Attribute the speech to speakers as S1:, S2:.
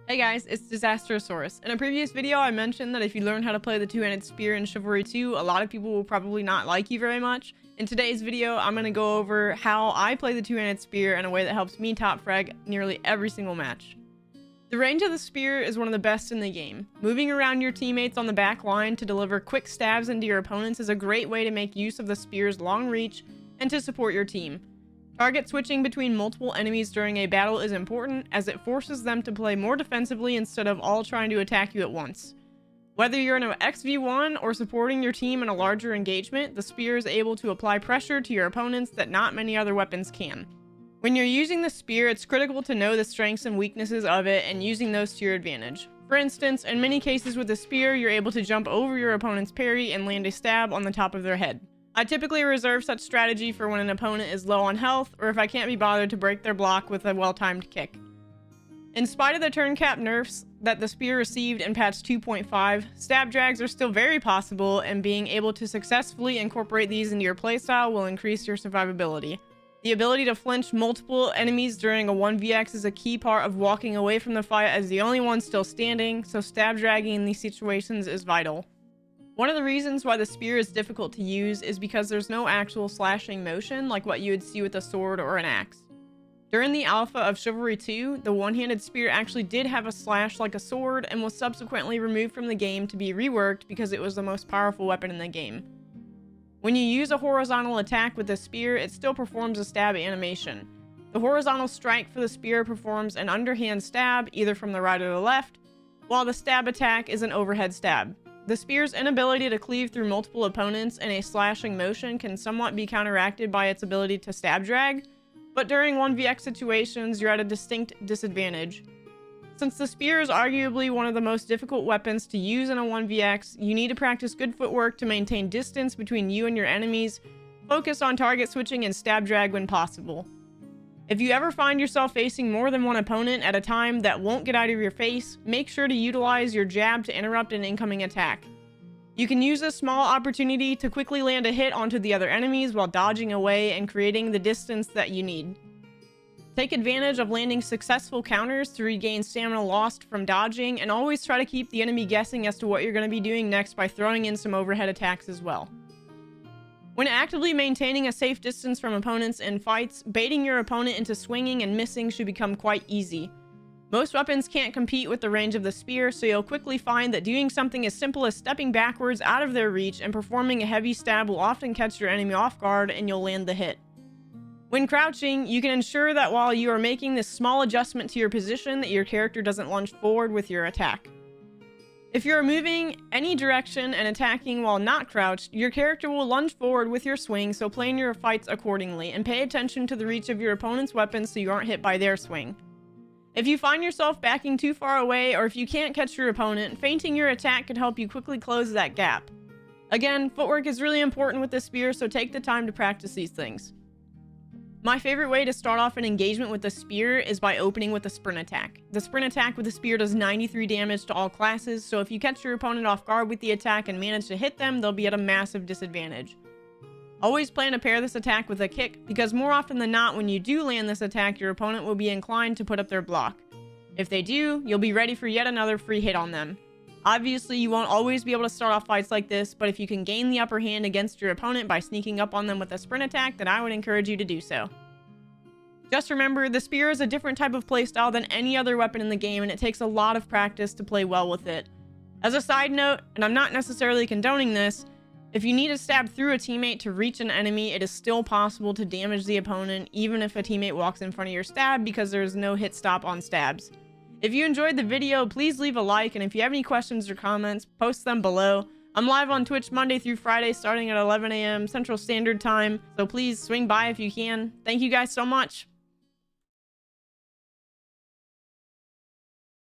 S1: Hey guys, it's Disastrosaurus. In a previous video, I mentioned that if you learn how to play the two-handed spear in Chivalry 2, a lot of people will probably not like you very much. In today's video, I'm going to go over how I play the two-handed spear in a way that helps me top frag nearly every single match. The range of the spear is one of the best in the game. Moving around your teammates on the back line to deliver quick stabs into your opponents is a great way to make use of the spear's long reach and to support your team. Target switching between multiple enemies during a battle is important, as it forces them to play more defensively instead of all trying to attack you at once. Whether you're in an XV1 or supporting your team in a larger engagement, the spear is able to apply pressure to your opponents that not many other weapons can. When you're using the spear, it's critical to know the strengths and weaknesses of it and using those to your advantage. For instance, in many cases with the spear, you're able to jump over your opponent's parry and land a stab on the top of their head. I typically reserve such strategy for when an opponent is low on health, or if I can't be bothered to break their block with a well-timed kick. In spite of the turn cap nerfs that the spear received in patch 2.5, stab drags are still very possible, and being able to successfully incorporate these into your playstyle will increase your survivability. The ability to flinch multiple enemies during a 1vx is a key part of walking away from the fight as the only one still standing, so stab dragging in these situations is vital. One of the reasons why the spear is difficult to use is because there's no actual slashing motion like what you would see with a sword or an axe. During the alpha of Chivalry 2, the one-handed spear actually did have a slash like a sword and was subsequently removed from the game to be reworked because it was the most powerful weapon in the game. When you use a horizontal attack with the spear, it still performs a stab animation. The horizontal strike for the spear performs an underhand stab either from the right or the left, while the stab attack is an overhead stab. The spear's inability to cleave through multiple opponents in a slashing motion can somewhat be counteracted by its ability to stab drag, but during 1vx situations, you're at a distinct disadvantage. Since the spear is arguably one of the most difficult weapons to use in a 1vx, you need to practice good footwork to maintain distance between you and your enemies, focus on target switching and stab drag when possible. If you ever find yourself facing more than one opponent at a time that won't get out of your face, make sure to utilize your jab to interrupt an incoming attack. You can use this small opportunity to quickly land a hit onto the other enemies while dodging away and creating the distance that you need. Take advantage of landing successful counters to regain stamina lost from dodging, and always try to keep the enemy guessing as to what you're going to be doing next by throwing in some overhead attacks as well. When actively maintaining a safe distance from opponents in fights, baiting your opponent into swinging and missing should become quite easy. Most weapons can't compete with the range of the spear, so you'll quickly find that doing something as simple as stepping backwards out of their reach and performing a heavy stab will often catch your enemy off guard and you'll land the hit. When crouching, you can ensure that while you are making this small adjustment to your position, that your character doesn't lunge forward with your attack. If you're moving any direction and attacking while not crouched, your character will lunge forward with your swing, so plan your fights accordingly, and pay attention to the reach of your opponent's weapons so you aren't hit by their swing. If you find yourself backing too far away, or if you can't catch your opponent, feinting your attack can help you quickly close that gap. Again, footwork is really important with the spear, so take the time to practice these things. My favorite way to start off an engagement with the spear is by opening with a sprint attack. The sprint attack with the spear does 93 damage to all classes, so if you catch your opponent off guard with the attack and manage to hit them, they'll be at a massive disadvantage. Always plan to pair this attack with a kick, because more often than not, when you do land this attack, your opponent will be inclined to put up their block. If they do, you'll be ready for yet another free hit on them. Obviously, you won't always be able to start off fights like this, but if you can gain the upper hand against your opponent by sneaking up on them with a sprint attack, then I would encourage you to do so. Just remember, the spear is a different type of playstyle than any other weapon in the game, and it takes a lot of practice to play well with it. As a side note, and I'm not necessarily condoning this, if you need to stab through a teammate to reach an enemy, it is still possible to damage the opponent even if a teammate walks in front of your stab, because there is no hit stop on stabs. If you enjoyed the video, please leave a like, and if you have any questions or comments, post them below. I'm live on Twitch Monday through Friday starting at 11 AM Central Standard Time, so please swing by if you can. Thank you guys so much.